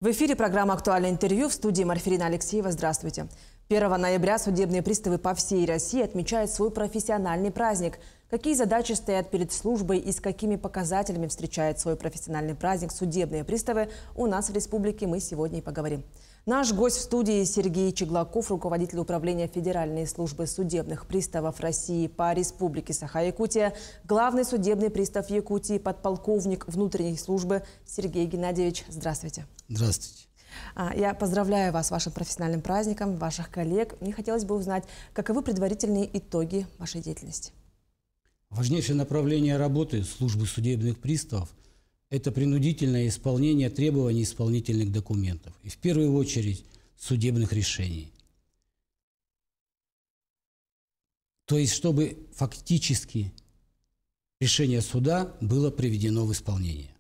В эфире программа «Актуальное интервью», в студии Марфирина Алексеева. Здравствуйте. 1 ноября судебные приставы по всей России отмечают свой профессиональный праздник. Какие задачи стоят перед службой и с какими показателями встречают свой профессиональный праздник судебные приставы, у нас в республике мы сегодня и поговорим. Наш гость в студии Сергей Чеглаков, руководитель управления Федеральной службы судебных приставов России по республике Саха-Якутия, главный судебный пристав Якутии, подполковник внутренней службы Сергей Геннадьевич. Здравствуйте. Здравствуйте. Я поздравляю вас с вашим профессиональным праздником, ваших коллег. Мне хотелось бы узнать, каковы предварительные итоги вашей деятельности? Важнейшее направление работы службы судебных приставов – это принудительное исполнение требований исполнительных документов и в первую очередь судебных решений. То есть, чтобы фактически решение суда было приведено в исполнение.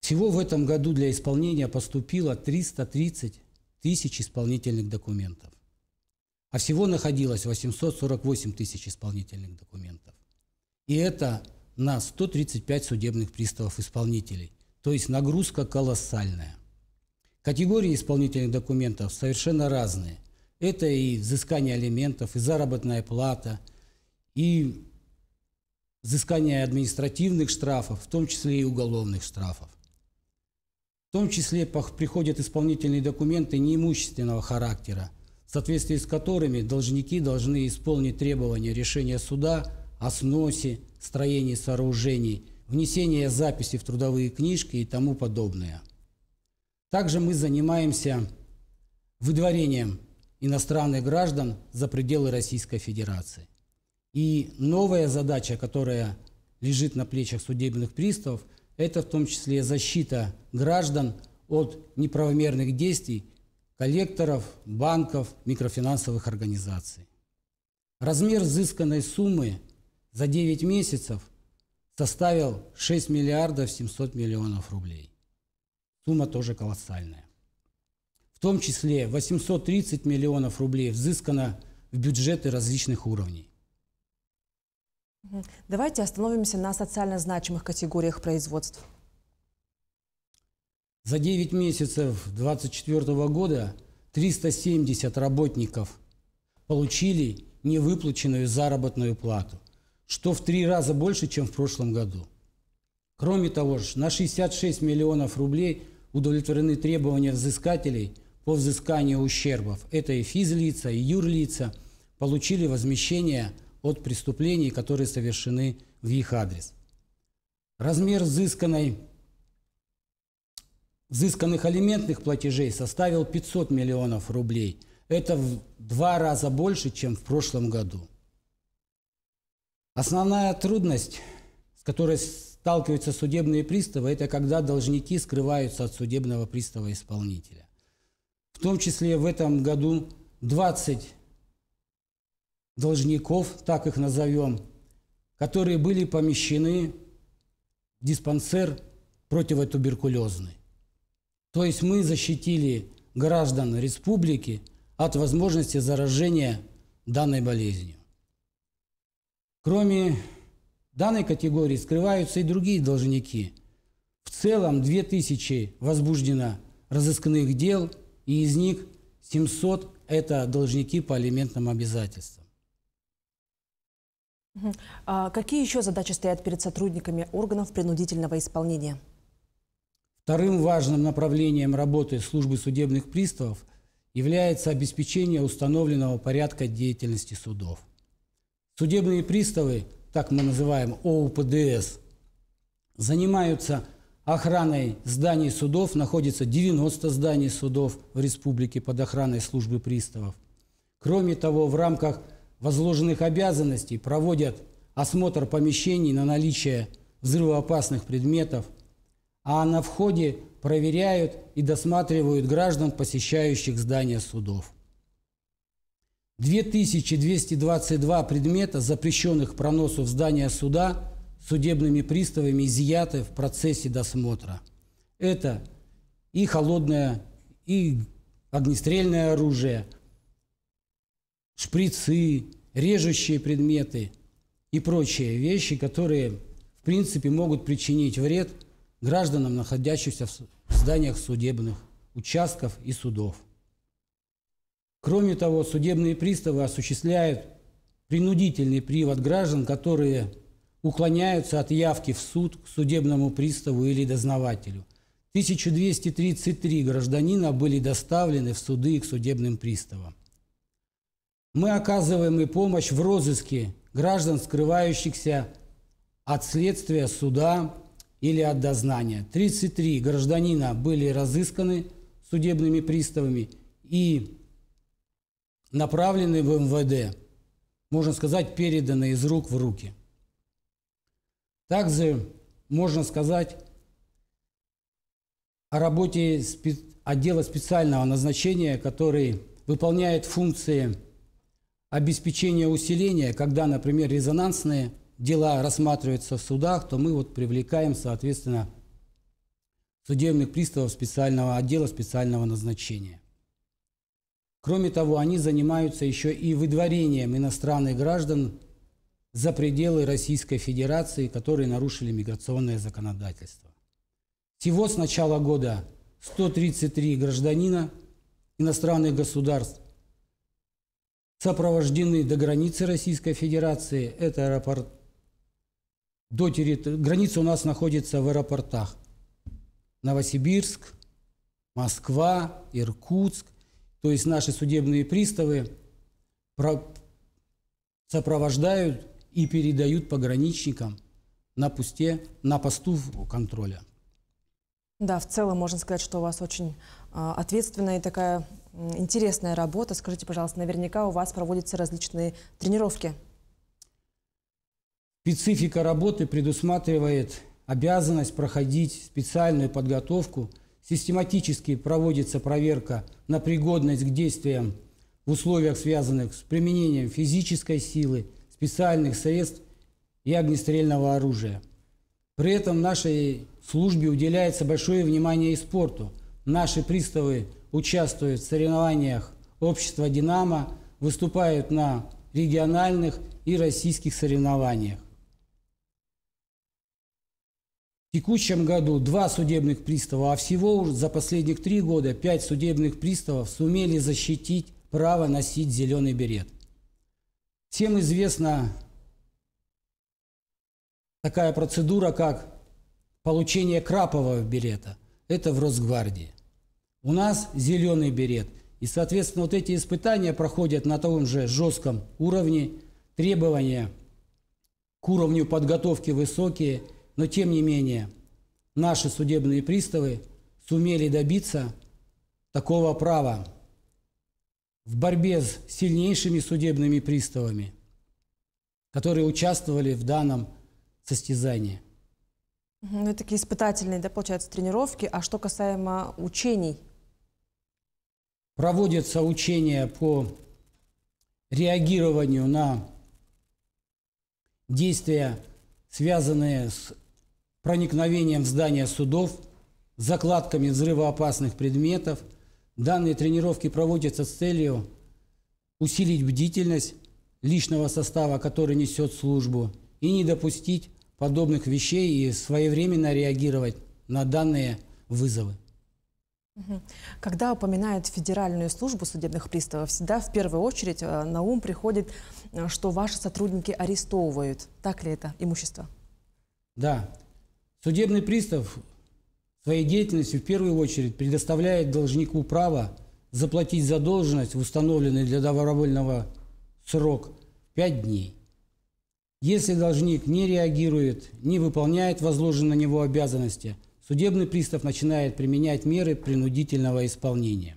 Всего в этом году для исполнения поступило 330 тысяч исполнительных документов. А всего находилось 848 тысяч исполнительных документов. И это на 135 судебных приставов-исполнителей. То есть нагрузка колоссальная. Категории исполнительных документов совершенно разные. Это и взыскание алиментов, и заработная плата, и взыскание административных штрафов, в том числе и уголовных штрафов. В том числе приходят исполнительные документы неимущественного характера, в соответствии с которыми должники должны исполнить требования решения суда о сносе, строении сооружений, внесении записи в трудовые книжки и тому подобное. Также мы занимаемся выдворением иностранных граждан за пределы Российской Федерации. И новая задача, которая лежит на плечах судебных приставов, это в том числе защита граждан от неправомерных действий коллекторов, банков, микрофинансовых организаций. Размер взысканной суммы за 9 месяцев составил 6 миллиардов 700 миллионов рублей. Сумма тоже колоссальная. В том числе 830 миллионов рублей взыскано в бюджеты различных уровней. Давайте остановимся на социально значимых категориях производств. За 9 месяцев 2024 года 370 работников получили невыплаченную заработную плату, что в 3 раза больше, чем в прошлом году. Кроме того, на 66 миллионов рублей удовлетворены требования взыскателей по взысканию ущербов. Это и физлица, и юрлица получили возмещение от преступлений, которые совершены в их адрес. Размер взысканных алиментных платежей составил 500 миллионов рублей. Это в 2 раза больше, чем в прошлом году. Основная трудность, с которой сталкиваются судебные приставы, это когда должники скрываются от судебного пристава-исполнителя. В том числе в этом году 20 должников, так их назовем, которые были помещены в диспансер противотуберкулезный. То есть мы защитили граждан республики от возможности заражения данной болезнью. Кроме данной категории скрываются и другие должники. В целом 2000 возбуждено разыскных дел, и из них 700 – это должники по алиментным обязательствам. Какие еще задачи стоят перед сотрудниками органов принудительного исполнения? Вторым важным направлением работы службы судебных приставов является обеспечение установленного порядка деятельности судов. Судебные приставы, так мы называем ОУПДС, занимаются охраной зданий судов, находится 90 зданий судов в республике под охраной службы приставов. Кроме того, в рамках возложенных обязанностей проводят осмотр помещений на наличие взрывоопасных предметов, а на входе проверяют и досматривают граждан, посещающих здания судов. 2222 предмета, запрещенных к проносу в здание суда, судебными приставами изъяты в процессе досмотра. Это и холодное, и огнестрельное оружие, шприцы, режущие предметы и прочие вещи, которые, в принципе, могут причинить вред гражданам, находящимся в зданиях судебных участков и судов. Кроме того, судебные приставы осуществляют принудительный привод граждан, которые уклоняются от явки в суд к судебному приставу или дознавателю. 1233 гражданина были доставлены в суды и к судебным приставам. Мы оказываем и помощь в розыске граждан, скрывающихся от следствия суда или от дознания. 33 гражданина были разысканы судебными приставами и направлены в МВД, можно сказать, переданы из рук в руки. Также можно сказать о работе отдела специального назначения, который выполняет функции обеспечения усиления. Когда, например, резонансные дела рассматриваются в судах, то мы привлекаем, соответственно, судебных приставов специального отдела специального назначения. Кроме того, они занимаются еще и выдворением иностранных граждан за пределы Российской Федерации, которые нарушили миграционное законодательство. Всего с начала года 133 гражданина иностранных государств сопровождены до границы Российской Федерации. Это аэропорт. Граница у нас находится в аэропортах Новосибирск, Москва, Иркутск. То есть наши судебные приставы сопровождают и передают пограничникам на посту контроля. Да, в целом можно сказать, что у вас очень ответственная и такая интересная работа. Скажите, пожалуйста, наверняка у вас проводятся различные тренировки. Специфика работы предусматривает обязанность проходить специальную подготовку. Систематически проводится проверка на пригодность к действиям в условиях, связанных с применением физической силы, специальных средств и огнестрельного оружия. При этом нашей службе уделяется большое внимание и спорту. Наши приставы участвуют в соревнованиях общества «Динамо», выступают на региональных и российских соревнованиях. В текущем году 2 судебных пристава, а всего за последних 3 года 5 судебных приставов сумели защитить право носить зеленый берет. Всем известна такая процедура, как получение крапового берета. Это в Росгвардии. У нас зеленый берет. И, соответственно, вот эти испытания проходят на том же жестком уровне. Требования к уровню подготовки высокие. Но, тем не менее, наши судебные приставы сумели добиться такого права в борьбе с сильнейшими судебными приставами, которые участвовали в данном состязании. Ну, такие испытательные, да, получается, тренировки. А что касаемо учений? Проводятся учения по реагированию на действия, связанные с проникновением в здания судов, закладками взрывоопасных предметов. Данные тренировки проводятся с целью усилить бдительность личного состава, который несет службу, и не допустить подобных вещей и своевременно реагировать на данные вызовы. Когда упоминают Федеральную службу судебных приставов, всегда в первую очередь на ум приходит, что ваши сотрудники арестовывают. Так ли это имущество? Да. Судебный пристав своей деятельностью в первую очередь предоставляет должнику право заплатить задолженность в установленный для добровольного срок 5 дней. Если должник не реагирует, не выполняет возложенные на него обязанности, судебный пристав начинает применять меры принудительного исполнения.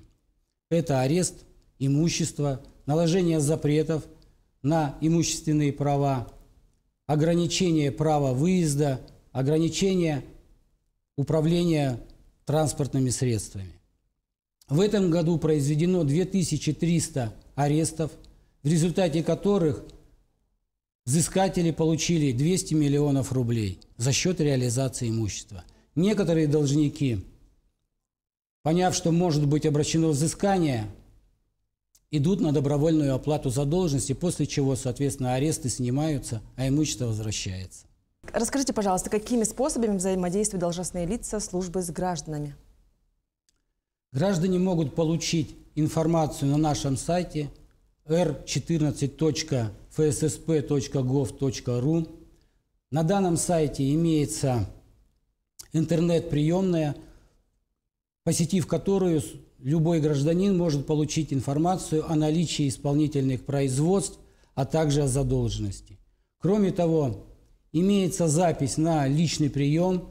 Это арест имущества, наложение запретов на имущественные права, ограничение права выезда, ограничение управления транспортными средствами. В этом году произведено 2300 арестов, в результате которых взыскатели получили 200 миллионов рублей за счет реализации имущества. Некоторые должники, поняв, что может быть обращено взыскание, идут на добровольную оплату задолженности, после чего, соответственно, аресты снимаются, а имущество возвращается. Расскажите, пожалуйста, какими способами взаимодействуют должностные лица службы с гражданами? Граждане могут получить информацию на нашем сайте r14.fssp.gov.ru. На данном сайте имеется интернет-приемная, посетив которую любой гражданин может получить информацию о наличии исполнительных производств, а также о задолженности. Кроме того, имеется запись на личный прием,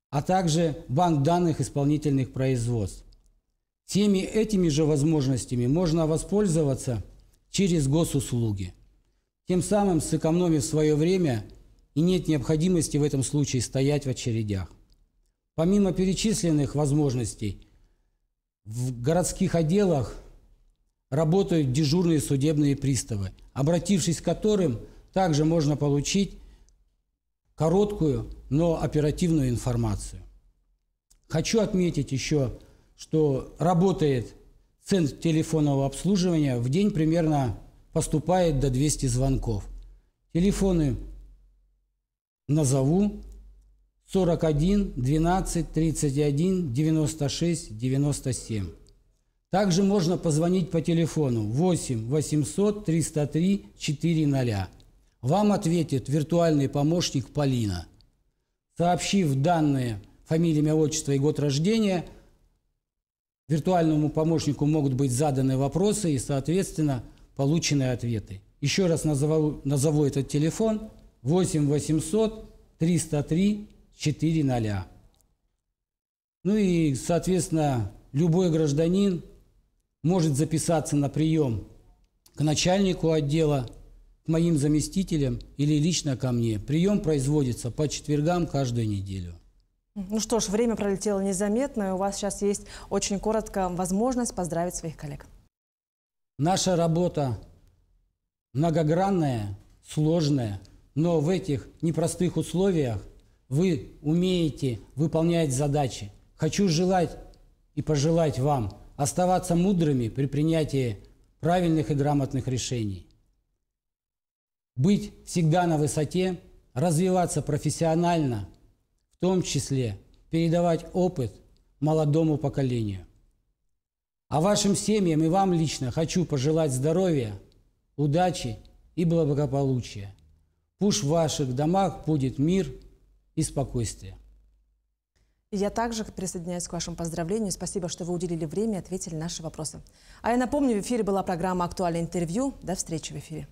а также банк данных исполнительных производств. Всеми этими же возможностями можно воспользоваться через госуслуги, тем самым сэкономив свое время, и нет необходимости в этом случае стоять в очередях. Помимо перечисленных возможностей, в городских отделах работают дежурные судебные приставы, обратившись к которым также можно получить короткую, но оперативную информацию. Хочу отметить еще, что работает центр телефонного обслуживания. В день примерно поступает до 200 звонков. Телефоны назову: 41 12 31 96 97. Также можно позвонить по телефону 8 800 303 400. Вам ответит виртуальный помощник Полина. Сообщив данные, фамилия, имя, отчество и год рождения, виртуальному помощнику могут быть заданы вопросы и, соответственно, получены ответы. Еще раз назову этот телефон: 8 800 303 400. Ну и, соответственно, любой гражданин может записаться на прием к начальнику отдела, к моим заместителям или лично ко мне. Прием производится по четвергам каждую неделю. Ну что ж, время пролетело незаметно, и у вас сейчас есть очень коротко возможность поздравить своих коллег. Наша работа многогранная, сложная, но в этих непростых условиях вы умеете выполнять задачи. Хочу желать и пожелать вам оставаться мудрыми при принятии правильных и грамотных решений. Быть всегда на высоте, развиваться профессионально, в том числе передавать опыт молодому поколению. А вашим семьям и вам лично хочу пожелать здоровья, удачи и благополучия. Пусть в ваших домах будет мир и спокойствие. Я также присоединяюсь к вашему поздравлению. Спасибо, что вы уделили время и ответили на наши вопросы. А я напомню, в эфире была программа «Актуальное интервью». До встречи в эфире.